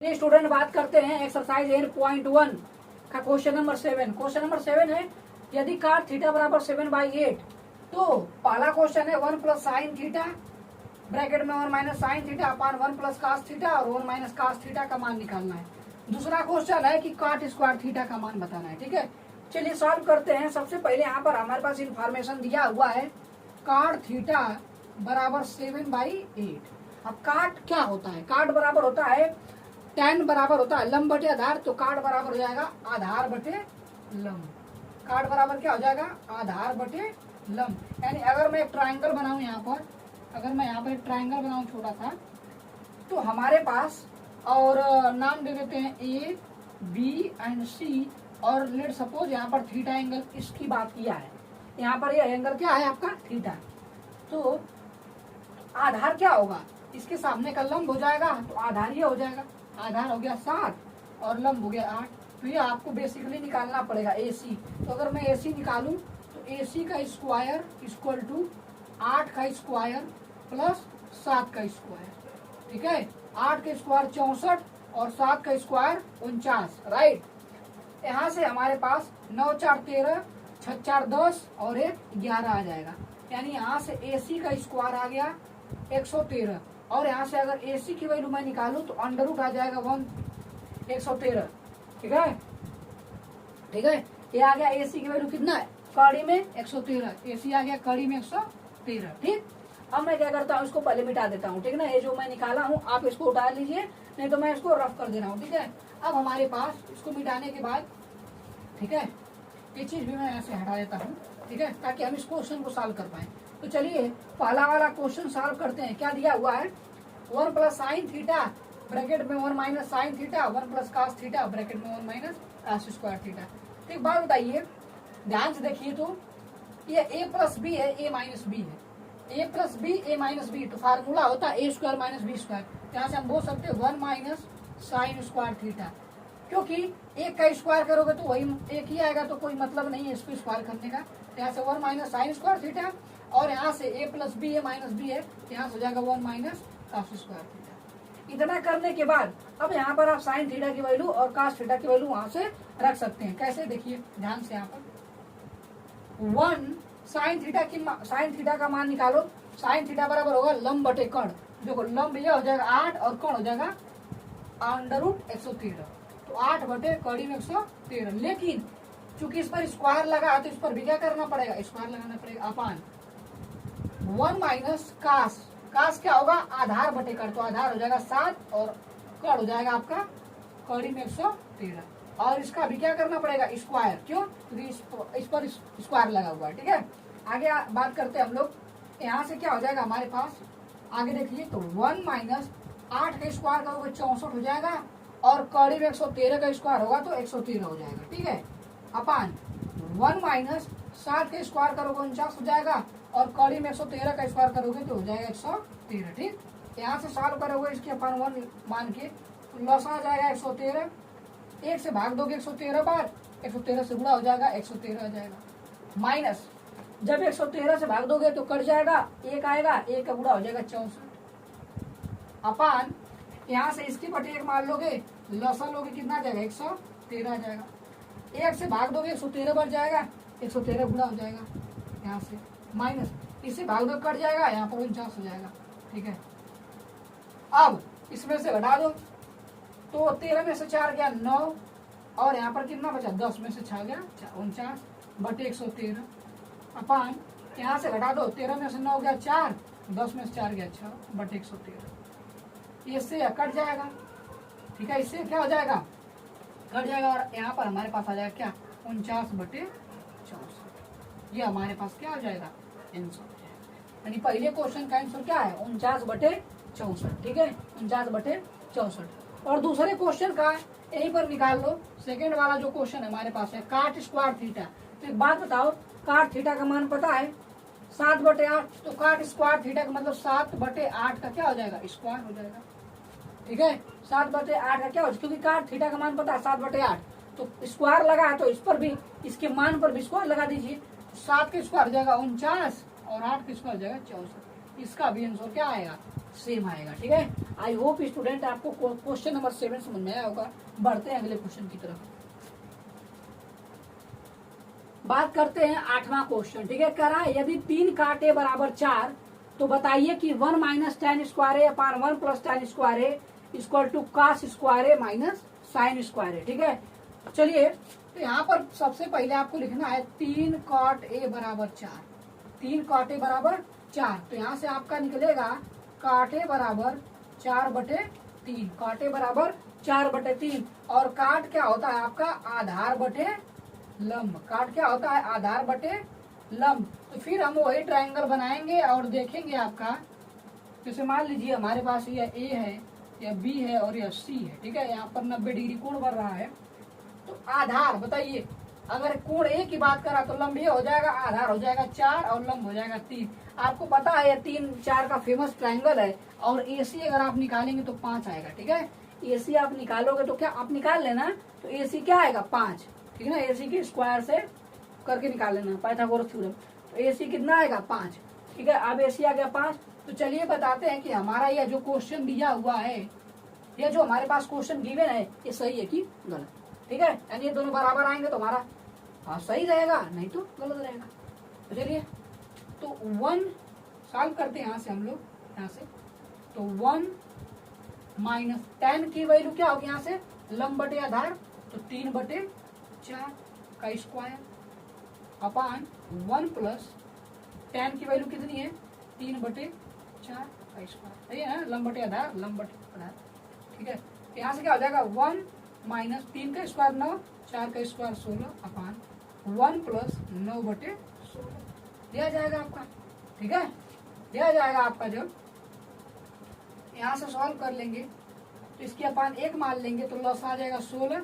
चलिए स्टूडेंट बात करते हैं एक्सरसाइज 8.1 का क्वेश्चन नंबर 7। क्वेश्चन नंबर 7 है यदि cot थीटा बराबर 7/8 तो पहला क्वेश्चन है 1 प्लस साइन थीटा ब्रैकेट में 1 minus sine theta upon 1 plus cos theta और 1 माइनस कास थीटा का मान निकालना है। दूसरा क्वेश्चन है कि cot स्क्वायर थीटा का मान बताना है। ठीक है, चलिए सॉल्व करते हैं। सबसे पहले यहाँ पर हमारे पास इंफॉर्मेशन दिया हुआ है cot थीटा बराबर 7/8। अब cot क्या होता है? cot बराबर होता है tan बराबर होता है लंब बटे आधार, तो cot बराबर हो जाएगा आधार बटे लंब। cot बराबर क्या हो जाएगा? आधार बटे लंब। यानी अगर मैं एक ट्रायंगल बनाऊं यहाँ पर, अगर मैं यहाँ पर एक ट्रायंगल बनाऊं छोटा सा, तो हमारे पास और नाम दे देते हैं ए बी एंड सी और लेट सपोज यहाँ पर थीटा एंगल इसकी बात किया है। यहाँ पर ये एंगल क्या है आपका? थीटा। तो आधार क्या होगा? इसके सामने का लंब हो जाएगा, तो आधार ये हो जाएगा। आधार हो गया 7 और लंब हो गया 8। तो ये आपको बेसिकली निकालना पड़ेगा AC। तो अगर मैं AC निकालूं तो AC का स्क्वायर इक्वल टू 8 का स्क्वायर प्लस 7 का स्क्वायर। ठीक है, 8 का स्क्वायर 64 और 7 का स्क्वायर 49। राइट, यहाँ से हमारे पास 9 4 13, 6 4 10 और 1 11 आ जाएगा। यानी यहाँ से AC का स्क्वायर आ गया 113 और यहाँ से अगर AC की वैल्यू मैं निकालूं तो अंडर रूट आ जाएगा 113। ठीक है, ठीक है, ये आ गया AC की वैल्यू कितना है? कड़ी में 113। AC आ गया कड़ी में 113। ठीक, अब मैं क्या करता हूँ, इसको पहले मिटा देता हूँ। ठीक है ना, ये जो मैं निकाला हूँ आप इसको उतार लीजिए, नहीं तो मैं इसको रफ कर दे रहा हूँ। ठीक है, अब हमारे पास इसको मिटाने के बाद, ठीक है, ये चीज भी मैं यहाँ से हटा देता हूँ। ठीक है, ताकि हम इस क्वेश्चन को सॉल्व कर पाए। तो चलिए पहला वाला क्वेश्चन सॉल्व करते हैं। क्या दिया हुआ है? 1 प्लस साइन थीटा ब्रैकेट में 1 minus sine theta 1 plus cos theta bracket में 1 माइनस कास स्क्वायर थीटा। तो एक बात बताइए, ध्यान से देखिए, तो ये a प्लस बी है, a माइनस बी है। a plus B a minus B, तो फार्मूला होता है a square minus B square. यहाँ से हम बोल सकते हैं 1 माइनस साइन स्क्वायर थीटा, क्योंकि एक का स्क्वायर करोगे तो वही एक ही आएगा, तो कोई मतलब नहीं है इसको स्क्वायर करने का। यहाँ से 1 माइनस साइन स्क्वायर थीटा और यहाँ से a plus B a minus B है, यहाँ से हो जाएगा 1 माइनस कास स्क्वायर थीटा। इतना करने के बाद अब यहाँ पर आप साइन थीटा की वैल्यू और कास थीटा की वैल्यू वहां से रख सकते हैं। कैसे? देखिए ध्यान से, यहाँ पर 1 साइन थीटा का मान निकालो। साइन थीटा बराबर होगा लंब बटे कर्ण। देखो लंब ये हो जाएगा 8 और कर्ण हो जाएगा अंडर रूट 113। तो 8 बटे कड़ी में 113। लेकिन चूंकि इस पर स्क्वायर लगा है तो इस पर भी क्या करना पड़ेगा? स्क्वायर लगाना पड़ेगा अपान 1 माइनस कास। कास क्या होगा? आधार बटे कर्ण। तो आधार हो जाएगा 7 और कर्ण हो जाएगा आपका कड़ी में 113। और इसका भी क्या करना पड़ेगा? स्क्वायर। क्यों? क्योंकि इस पर स्क्वायर लगा हुआ है। ठीक है, आगे बात करते हैं हम लोग। यहाँ से क्या हो जाएगा हमारे पास? आगे देखिए, तो 1 माइनस 8 का स्क्वायर करोगे 64 हो जाएगा और कड़ी में 113 का स्क्वायर होगा तो 113 हो जाएगा। ठीक है, अपान 1 माइनस 60 का स्क्वायर करोगे 49 हो जाएगा और कड़ी में 113 का स्क्वायर करोगे तो हो जाएगा 113। ठीक, यहाँ से सॉल्व करोगे इसके अपान 1 मान के, तो लॉस आ जाएगा 113। 1 से भाग दोगे 113 बार, 113 से गुणा हो जाएगा 113 आ जाएगा। माइनस जब 113 से भाग दोगे तो कट जाएगा, 1 आएगा, 1 का गुणा हो जाएगा 64। अपान यहाँ से इसकी बटे 1 मान लोगे, लसा लोगे कितना आ जाएगा? 113 आ जाएगा। 1 से भाग दोगे 113 बढ़ जाएगा, 113 गुणा हो जाएगा। यहाँ से माइनस इससे भाग दो कट जाएगा, यहाँ पर 49 हो जाएगा। ठीक है, अब इसमें से घटा दो तो 13 में से 4 गया 9 और यहाँ पर कितना बचा? 10 में से 6 गया 49 बटे 113 अपान यहाँ से घटा दो 13 में से 9 गया 4, 10 में से 4 गया 6 बटे 113। इससे कट जाएगा। ठीक है, इससे क्या हो जाएगा? कट जाएगा और यहाँ पर हमारे पास आ जाएगा क्या? 49 बटे 64। ये हमारे पास क्या हो जाएगा? आंसर। यानी पहले क्वेश्चन का आंसर क्या है? 49 बटे 64। ठीक है, 49 बटे 64। और दूसरे क्वेश्चन का यहीं पर निकाल लो। सेकेंड वाला जो क्वेश्चन हमारे पास है cot स्क्वायर थीटा। तो एक बात बताओ, cot थीटा का मान पता है 7/8। तो cot स्क्वायर थीटा का मतलब 7/8 का क्या हो जाएगा? स्क्वायर हो जाएगा। ठीक है, 7/8 का क्या हो जाएगा? क्योंकि cot थीटा का मान पता है 7/8, तो स्क्वायर लगा है तो इस पर भी, इसके मान पर भी स्क्वायर लगा दीजिए। 7 का स्क्वायर हो जाएगा 49 और 8 का स्क्वायर हो जाएगा 64। इसका भी आंसर क्या आएगा? सेम आएगा। ठीक है, आई होप स्टूडेंट आपको क्वेश्चन नंबर 7 समझ में आया होगा। बढ़ते हैं अगले क्वेश्चन की तरफ। बात करते हैं 8वां क्वेश्चन। ठीक है, कह रहा है यदि 3 काटे बराबर 4 तो बताइए कि 1 minus tan square A upon 1 plus tan square A equal to cos square A minus sine square A. ठीक है, चलिए तो यहाँ पर सबसे पहले आपको लिखना है 3 cot ए बराबर 4। 3 cot ए बराबर 4, तो यहाँ से आपका निकलेगा cot ए बराबर 4/3। cot ए बराबर 4/3 और काट क्या होता है आपका आधार बटे लंब। काट क्या होता है आधार बटे लंब। तो फिर हम वही ट्रायंगल बनाएंगे और देखेंगे आपका, जैसे मान लीजिए हमारे पास यह ए है, यह बी है और यह सी है। ठीक है, यहाँ पर 90 डिग्री कोण बन रहा है। तो आधार बताइए, अगर कोण ए की बात करा तो लंब ये हो जाएगा, आधार हो जाएगा 4 और लंब हो जाएगा 3। आपको पता है यह 3 4 का फेमस ट्रायंगल है और एसी अगर आप निकालेंगे तो 5 आएगा। ठीक है, एसी आप निकालोगे तो क्या आप निकाल लेना, तो एसी क्या आएगा 5। ठीक है ना, एसी के स्क्वायर से करके निकाल लेना पाइथागोरस थ्योरम। तो एसी कितना आएगा 5। ठीक है, अब एसी आ गया 5। तो चलिए बताते हैं कि हमारा यह जो क्वेश्चन दिया हुआ है, यह जो हमारे पास क्वेश्चन गिवन है, ये सही है कि गलत। ठीक है, यानी ये दोनों बराबर आएंगे तो हमारा सही रहेगा, नहीं तो गलत रहेगा। तो चलिए तो 1 सॉल्व करते हैं यहाँ से हम लोग, यहाँ से तो 1 माइनस tan की वैल्यू क्या होगी यहाँ से लंब बटे आधार, तो 3/4 का स्क्वायर अपान 1 प्लस tan की वैल्यू कितनी है 3/4 का स्क्वायर। सही है ना, लंब बटे आधार लंब बटे आधार। ठीक है, यहाँ से क्या हो जाएगा 1 माइनस 3 का स्क्वायर 9, 4 का स्क्वायर 16 अपान 1 प्लस 9/16 दिया जाएगा आपका। ठीक है, दिया जाएगा आपका। जब यहाँ से सॉल्व कर लेंगे तो इसकी अपान 1 मान लेंगे तो लॉस आ जाएगा 16।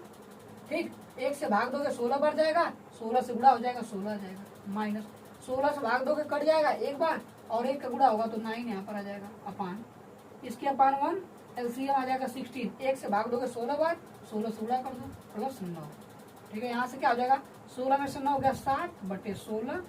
ठीक, 1 से भाग दोगे 16 बढ़ जाएगा, 16 से गुणा हो जाएगा 16 आ जाएगा, माइनस 16 से भाग दोगे कट जाएगा एक बार और 1 का गुणा होगा तो 9 यहाँ पर आ जाएगा अपान इसकी अपान 1 एलसीएम आ जाएगा 16। 1 से भाग दोगे 16 बार, 16 से गुणा कर दो प्लस 9। ठीक है, यहाँ से क्या हो जाएगा 16 में से 9 हो गया 7/16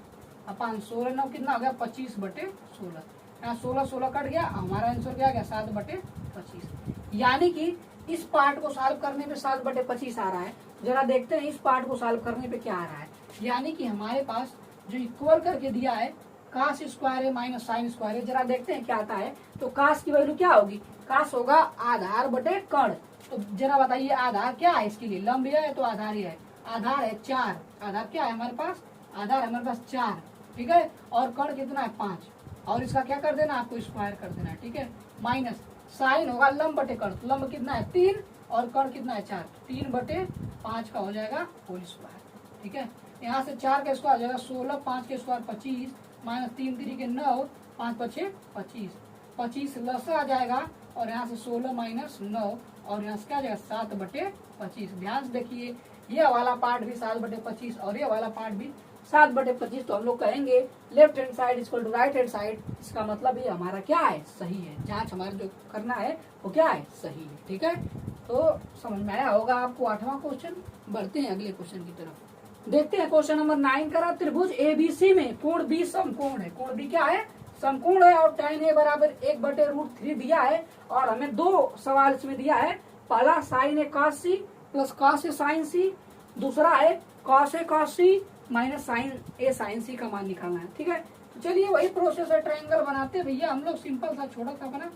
अपान 16 9 कितना हो गया 25/16। यहाँ 16 कट गया, हमारा आंसर क्या आ गया 7/25। यानी कि इस पार्ट को सॉल्व करने पे 7/25 आ रहा है। जरा देखते हैं इस पार्ट को सॉल्व करने पे क्या आ रहा है। यानी कि हमारे पास जो इक्वल करके दिया है cos स्क्वायर है माइनस साइन स्क्वायर है, जरा देखते हैं क्या आता है। तो cos की वैल्यू क्या होगी, cos होगा आधार बटे कर्ण। तो जरा बताइए आधार क्या है इसके लिए, लंब है तो आधार ही है, आधार है 4। आधार क्या है हमारे पास, आधार है हमारे पास 4। ठीक है, और कर्ण कितना है 5 और इसका क्या कर देना आपको स्क्वायर कर देना है। ठीक है, माइनस साइन होगा लंब बटे कर्ण, तो लंब कितना है 3 और कर्ण कितना है 4, 3/5 का हो जाएगा होल स्क्वायर। ठीक है, यहाँ से 4 का स्क्वायर हो जाएगा 16, 5 के स्क्वायर 25 माइनस 3 3 के 9, 5 5 25, 25 लस आ जाएगा और यहाँ से 16 माइनस 9 और यहाँ से क्या आ जाएगा 7/25। ध्यान से देखिए ये वाला पार्ट भी 7/25 और ये वाला पार्ट भी 7/25। तो हम लोग कहेंगे left hand side equal to right hand side. इसका मतलब ये हमारा क्या है सही है, जांच हमारा जो करना है वो क्या है सही है। ठीक है, तो समझ में आया होगा आपको 8वां क्वेश्चन। बढ़ते हैं अगले क्वेश्चन की तरफ, देखते हैं क्वेश्चन नंबर 9 करा त्रिभुज एबीसी में कोण बी समकोण है। कोण बी क्या है समकोण है और tan a बराबर 1/√3 दिया है और हमें 2 सवाल इसमें दिया है। पहला sin a cos c plus cos a sin c, दूसरा है cos a cos c minus sine A sine C का मान निकालना है। ठीक है, तो चलिए वही प्रोसेस है, ट्रायंगल बनाते हैं भैया हम लोग। सिंपल सा छोटा सा बना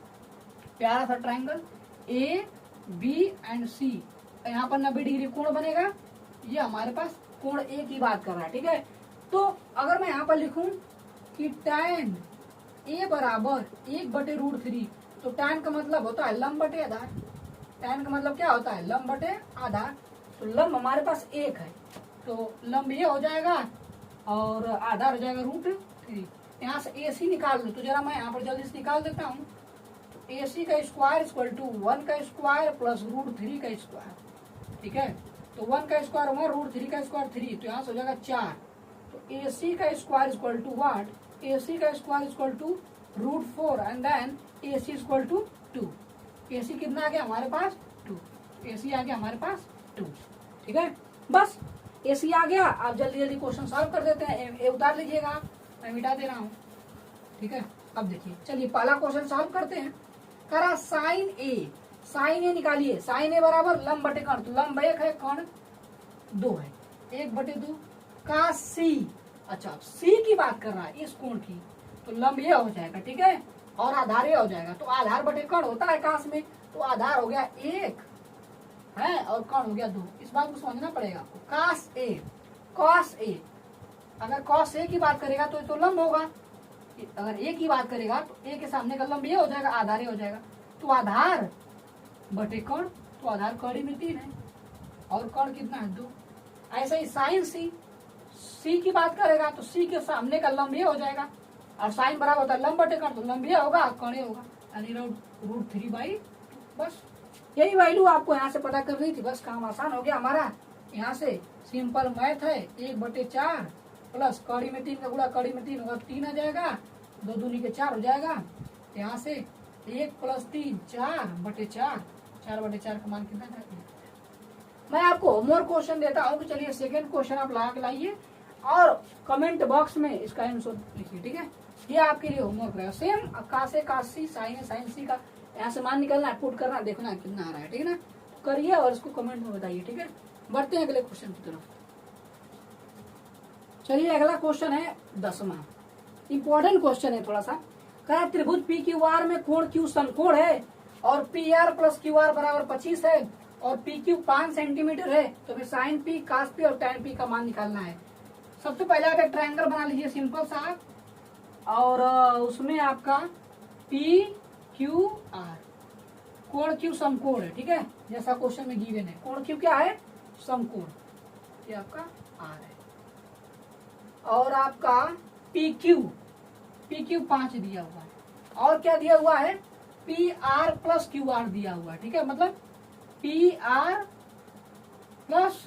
प्यारा सा ट्रायंगल ए बी एंड सी, यहाँ पर 90 डिग्री कोण बनेगा। ये हमारे पास कोण ए की बात कर रहा है। ठीक है, तो अगर मैं यहाँ पर लिखूं कि tan ए बराबर 1/√3, तो tan का मतलब होता है लंब बटे आधार। tan का मतलब क्या होता है लंब बटे आधार। तो लंब हमारे पास 1 है, तो लंब ये हो जाएगा और आधार हो जाएगा √3। यहाँ से AC निकाल लो, तो जरा मैं यहाँ पर जल्दी से निकाल देता हूँ। तो AC का स्क्वायर इक्वल टू 1 का स्क्वायर प्लस √3 का स्क्वायर। ठीक है, तो 1 का स्क्वायर 1 √3 का स्क्वायर 3, तो यहाँ से हो जाएगा 4। तो AC का square equal to what, AC का square equal to √4 and then AC equal to 2। AC कितना आ गया हमारे पास 2, AC आ गया हमारे पास 2। ठीक है, बस AC आ गया। आप जल्दी जल्दी क्वेश्चन सॉल्व कर देते हैं। ए उतार लीजिएगा आप, मैं मिटा दे रहा हूँ। ठीक है, अब देखिए चलिए पहला क्वेश्चन सॉल्व करते हैं। करा साइन ए निकालिए। साइन ए बराबर लंब बटे कर्ण, तो लंब 1 है, कर्ण 2 है, 1/2 का सी। अच्छा सी की बात कर रहा है इस कोण की, तो लंब ये हो जाएगा, ठीक है, और आधार ये हो जाएगा। तो आधार बटे कर्ण होता है काश में, तो आधार हो गया 1 है और कर्ण हो गया 2। इस बात को समझना पड़ेगा आपको। कॉस ए, अगर कॉस ए की बात करेगा तो लंब होगा, अगर ए की बात करेगा तो ए के सामने का लंब ये हो जाएगा, आधार ये हो जाएगा। तो आधार बटे कर्ण, तो आधार कड़ी में 3 है और कर्ण कितना है 2। ऐसे ही साइन सी की बात करेगा तो सी के सामने का लंब ये हो जाएगा, और साइन बराबर होता है लंब बटे कर्ण, तो लंब ये होगा, कर्ण ये होगा, यानी √3/2। बस यही वैल्यू आपको यहाँ से पता करनी थी, बस काम आसान हो गया हमारा। यहाँ से सिंपल मैथ है, 1/4 प्लस कड़ी में 3 का गुणा कड़ी में 3 होगा, 3 आ जाएगा, 2 दूनी के 4 हो जाएगा। यहाँ से 1 + 3 4/4, 4/4 का मान कितना था। मैं आपको होमवर्क क्वेश्चन देता हूँ कि चलिए सेकंड क्वेश्चन आप लगा के लाइए और कमेंट बॉक्स में इसका आंसर लिखिए, ठीक है। ये आपके लिए होमवर्क रहेगा। सेम कास सी, साइन सी का यहाँ से मान निकलना, पुट करना, देखना कितना आ रहा है, ठीक है ना। करिए और इसको कमेंट में बताइए, ठीक है। बढ़ते हैं अगले क्वेश्चन की तरफ। चलिए अगला क्वेश्चन है 10वां, इंपॉर्टेंट क्वेश्चन है थोड़ा सा। कहा त्रिभुज पी क्यू आर में कोण क्यू समकोण है और P R plus Q are बराबर 25 है और पी क्यू 5 सेंटीमीटर है, तो फिर साइन पी, कास पी और टैन पी का मान निकालना है। सबसे पहले आप एक ट्रायंगल बना लीजिए सिंपल सा, और उसमें आपका पी क्यू आर, कोण क्यू समकोण है, ठीक है, जैसा क्वेश्चन में गिवन है। कोण क्यू क्या है, समकोण, ये आपका आर है। और आपका पी क्यू 5 दिया हुआ है, और क्या दिया हुआ है, P R plus Q R दिया हुआ है, ठीक है, मतलब P R plus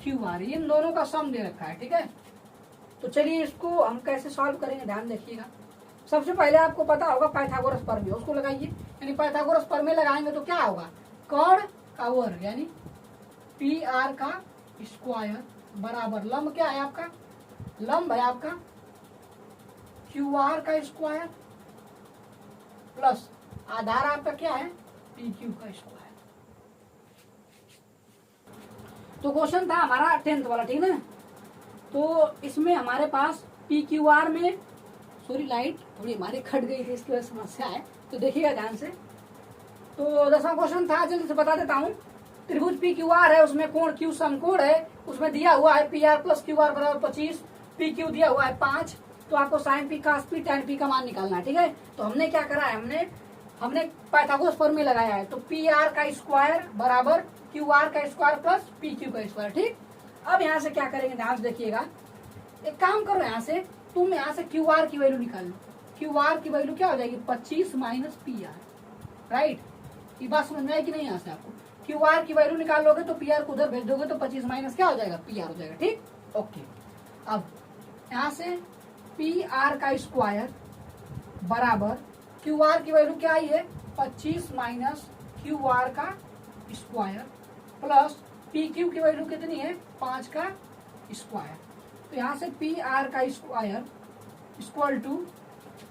Q R, इन दोनों का सम दे रखा है, ठीक है। तो चलिए इसको हम कैसे सॉल्व करेंगे, ध्यान देखिएगा। सबसे पहले आपको पता होगा पाइथागोरस प्रमेय, उसको लगाइए। यानी पाइथागोरस प्रमेय लगाएंगे तो क्या होगा, कर्ण का वर्ग यानी पी आर का स्क्वायर बराबर लंब क्या है आपका, लंब है आपका क्यू आर का स्क्वायर प्लस आधार आपका क्या है, पी क्यू का स्क्वायर। तो क्वेश्चन था हमारा 10th वाला, ठीक है ना। तो इसमें हमारे पास पी क्यू आर में, सॉरी लाइट थोड़ी हमारी कट गई थी, इसकी वजह से समस्या है, तो देखिएगा ध्यान से। तो 10वां क्वेश्चन था, जल्दी से बता देता हूँ। त्रिभुज पी क्यू आर है, उसमें कोण क्यू समकोण है, उसमें दिया हुआ है P R plus Q are बराबर 25, पी क्यू दिया हुआ है 5, तो आपको साइन पी, कास पी, टैन पी का मान निकालना है, ठीक है। तो हमने क्या करा है, हमने पाइथागोरस प्रमेय लगाया है। तो पी आर का स्क्वायर बराबर क्यू आर का स्क्वायर प्लस पी क्यू का स्क्वायर, ठीक। अब यहाँ से क्या करेंगे, ध्यान से देखिएगा। एक काम करो, यहाँ से तुम यहाँ से क्यू आर की वैल्यू निकाल लो। क्यू आर की वैल्यू क्या हो जाएगी, 25 माइनस पी आर, राइट। ये बात समझ में आई कि नहीं, यहाँ से आपको क्यू आर की वैल्यू निकाल लोगे तो पी आर को उधर भेज दोगे तो 25 माइनस क्या हो जाएगा, पी आर हो जाएगा, ठीक, ओके। अब यहाँ से पी आर का स्क्वायर बराबर क्यू आर की वैल्यू क्या आई है, 25 माइनस क्यू आर का स्क्वायर प्लस पी क्यू की वैल्यू कितनी है, 5 का स्क्वायर। तो यहाँ से पी आर का square equal to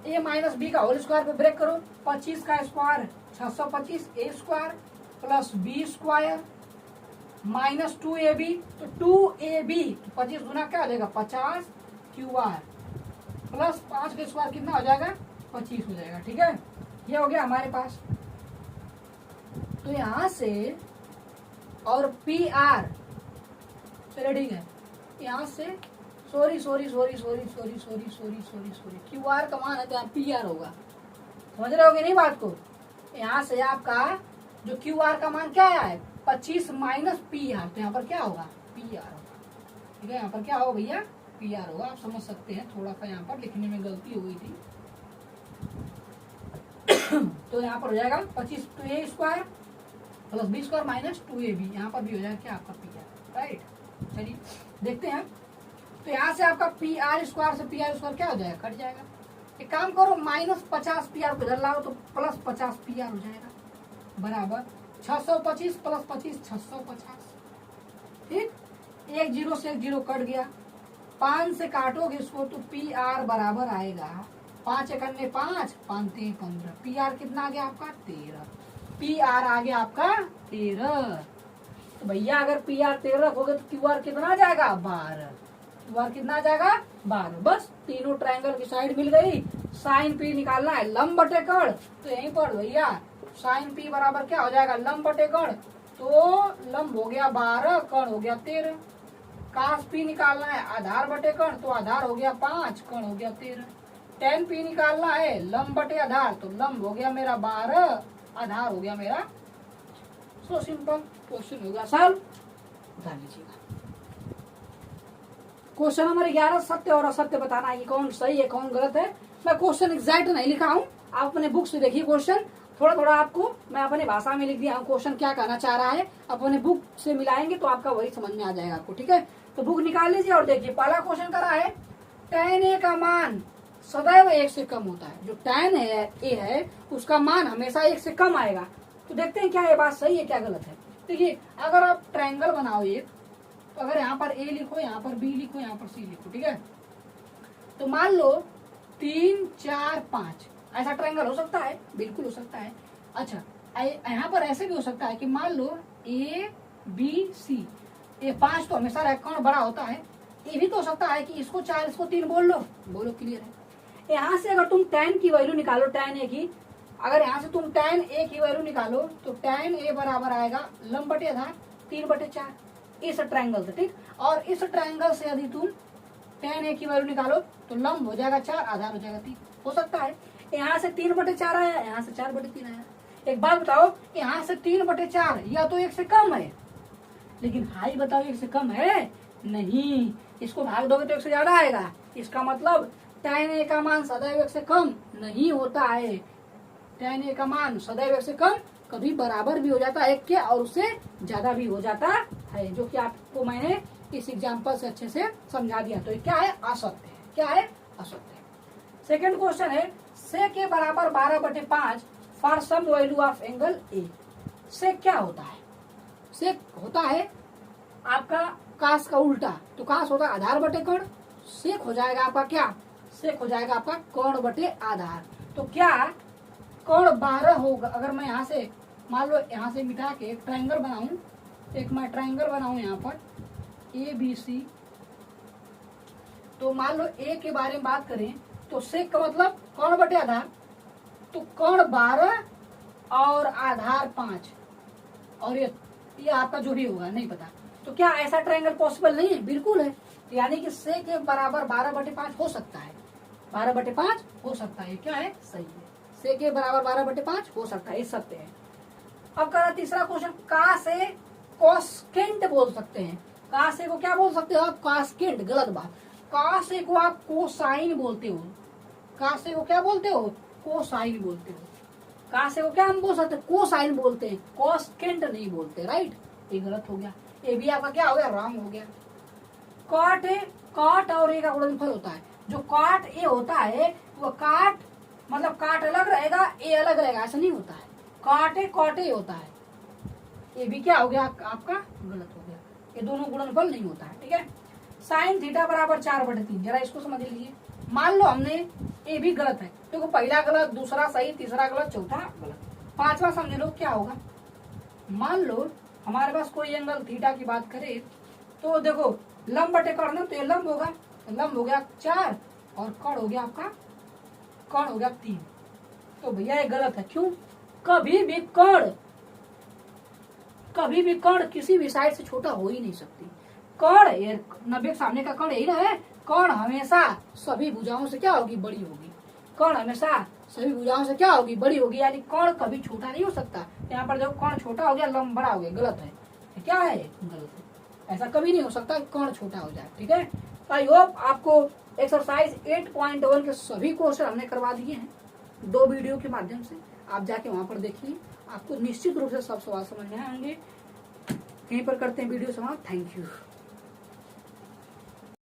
A minus B का होल स्क्वायर पे ब्रेक करो, 25 का square 625 A square plus B square minus 2ab, तो 2ab 25 गुना क्या हो जाएगा 50 क्यू आर प्लस 5 का स्क्वायर कितना हो जाएगा 25 हो जाएगा, ठीक है। ये हो गया हमारे पास। तो यहाँ से और पी आर, चलो ठीक है, यहाँ से सॉरी क्यू आर का मान है तो यहाँ पी आर होगा, समझ रहे होगे नहीं बात को। यहाँ से आपका जो क्यू आर का मान क्या है 25 माइनस पी आर, तो यहाँ पर क्या होगा पी आर होगा, ठीक है। यहाँ पर क्या होगा भैया, पी आर होगा। आप समझ सकते हैं, थोड़ा सा यहाँ पर लिखने में गलती हो गई थी। तो यहाँ पर हो जाएगा 25 2a square plus B square minus 2ab, यहाँ पर भी हो जाएगा क्या आपका पी आर, राइट। चलिए देखते हैं। तो यहाँ से आपका पी आर स्क्वायर से पी आर स्क्वायर क्या हो जाएगा, कट जाएगा। एक काम करो, माइनस 50 पी आर को इधर लाओ तो प्लस 50 पी आर हो जाएगा, बराबर 625 प्लस 25 650, ठीक। एक जीरो से एक जीरो कट गया, 5 से काटोगे इसको तो पी आर बराबर आएगा 5 एकन्ने 5, 5 3 15, पी आर कितना आ गया आपका 13, पी आर आ गया आपका 13। तो भैया अगर पी आर 13 रखोगे तो क्यू आर कितना आ जाएगा 12, क्यू आर कितना आ जाएगा 12। बस तीनों ट्रायंगल की साइड मिल गई। साइन पी निकालना है लंब बटे कर्ण, तो यहीं पर भैया साइन पी बराबर क्या हो जाएगा लंब बटे कर्ण, तो लंब हो गया 12, कर्ण हो गया 13। कास पी निकालना है आधार बटे कर्ण, तो आधार हो गया 5, कर्ण हो गया 13। टेन पी निकालना है लंब बटे आधार, तो लंब हो गया मेरा 12, आधार हो गया मेरा। सो सिंपल क्वेश्चन हो गया सॉल्व, उठा लीजिएगा। क्वेश्चन नंबर 11, सत्य और असत्य बताना है, कौन सही है कौन गलत है। मैं क्वेश्चन एग्जैक्ट नहीं लिखा हूँ, आप अपने बुक से देखिए क्वेश्चन, थोड़ा थोड़ा आपको मैं अपने भाषा में लिख दिया हूँ क्वेश्चन क्या कहना चाह रहा है। अपने बुक से मिलाएंगे तो आपका वही समझ में आ जाएगा आपको, ठीक है। तो बुक निकाल लीजिए और देखिए पहला क्वेश्चन करा है tan a का मान सदैव 1 से कम होता है। जो tan a है उसका मान हमेशा 1 से कम आएगा। तो देखते हैं क्या ये बात सही है क्या गलत है। देखिए अगर आप ट्रायंगल बनाओ एक, तो अगर यहाँ पर a लिखो, यहाँ पर b लिखो, यहाँ पर c लिखो, ठीक है। तो मान लो 3 4 5 ऐसा ट्रायंगल हो सकता है, बिल्कुल हो सकता है। अच्छा यहाँ पर ऐसे भी हो सकता है कि मान लो a b c, ये 5 तो हमेशा कौन बड़ा होता है। ये भी तो हो सकता है कि इसको 4 इसको 3 बोल लो, बोलो क्लियर है। यहाँ से अगर तुम tan की वैल्यू निकालो, tan a की, अगर यहाँ से तुम tan a की वैल्यू निकालो तो tan a बराबर आएगा लंब बटे आधार 3/4 इस ट्रायंगल से, ठीक। और इस ट्रायंगल से यदि तुम tan a की वैल्यू निकालो तो लंब हो जाएगा 4, आधार हो जाएगा 3, हो सकता है। यहाँ से 3/4 आया, यहाँ से 4/3 आया। एक बात बताओ, यहाँ से 3/4 या तो 1 से कम है, लेकिन हाई बताओ 1 से कम है नहीं, इसको भाग दोगे तो 1 से ज्यादा आएगा। इसका मतलब tan a का मान सदैव 1 से कम नहीं होता है। tan a का मान सदैव 1 से कम कभी बराबर भी हो जाता है 1 के, और उससे ज्यादा भी हो जाता है, जो कि आपको मैंने इस एग्जाम्पल से अच्छे से समझा दिया। तो ये क्या है असत्य है, क्या है असत्य है। सेकेंड क्वेश्चन है से के बराबर 12/5 for some value of angle A. से क्या होता है, से होता है आपका कास का उल्टा, तो कास होता है आधार बटे कर्ण, सेक हो जाएगा आपका क्या, सेक हो जाएगा आपका कर्ण बटे आधार। तो क्या कर्ण 12 होगा। अगर मैं यहाँ से मान लो यहाँ से मिटा के एक ट्रायंगल बनाऊं, एक मैं ट्रायंगल बनाऊं यहाँ पर ए बी सी, तो मान लो ए के बारे में बात करें तो सेक का मतलब कर्ण बटे आधार, तो कर्ण 12 और आधार 5, और ये आपका जो भी होगा नहीं पता। तो क्या ऐसा ट्रायंगल पॉसिबल नहीं है, बिल्कुल है। यानी कि से के बराबर 12/5 हो सकता है, 12/5 हो सकता है, क्या है सही है। से के बराबर 12/5 हो सकता है, ये सत्य है। अब करा तीसरा क्वेश्चन, का से कोसेकेंट बोल सकते हैं। का से को क्या बोल सकते हो आप, कोसेकेंट, गलत बात। का से को आप कोसाइन बोलते हो, का से को क्या बोलते हो, कोसाइन बोलते हो। का से को क्या हम बोल सकते हैं, कोसाइन बोलते हैं, कोसेकेंट नहीं बोलते, राइट। ये गलत हो गया, ये भी आपका क्या हो गया, रॉन्ग हो गया। कॉट ए, कॉट और ए का गुणनफल होता है। जो कॉट ए होता है वो काट मतलब काट अलग रहेगा, ए अलग रहेगा, ऐसा नहीं होता है। कॉट ए होता है, ये भी क्या हो गया आपका गलत हो गया, ये दोनों गुणनफल नहीं होता है, ठीक है। साइन थीटा बराबर 4/3, जरा इसको समझ लीजिए। मान लो हमने ये भी गलत है, देखो पहला गलत, दूसरा सही, तीसरा गलत, चौथा गलत, पांचवा समझ लो क्या होगा। मान लो हमारे पास कोई एंगल थीटा की बात करें तो देखो लंब बटे कर्ण, तो ये लंब होगा, लंब हो गया 4 और कर्ण हो गया आपका, कर्ण हो गया 3। तो भैया ये गलत है, क्यों, कभी भी कर्ण किसी भी साइड से छोटा हो ही नहीं सकती। कर्ण ये 90 के सामने का कर्ण यही ना है, कर्ण हमेशा सभी भुजाओं से क्या होगी, बड़ी होगी। कर्ण हमेशा सभी भुजाओं से क्या होगी, बड़ी होगी, यानी कर्ण कभी छोटा नहीं हो सकता। यहाँ पर देखो कर्ण छोटा हो गया, लंब बड़ा हो गया, गलत है, क्या है गलत है, ऐसा कभी नहीं हो सकता कर्ण छोटा हो जाए, ठीक है। आई होप आपको एक्सरसाइज 8.1 के सभी क्वेश्चन हमने करवा दिए हैं 2 वीडियो के माध्यम से। आप जाके वहां पर देखिए, आपको निश्चित रूप से सब सवाल समझ में आएंगे। यहीं पर करते हैं वीडियो समाप्त। Thank you.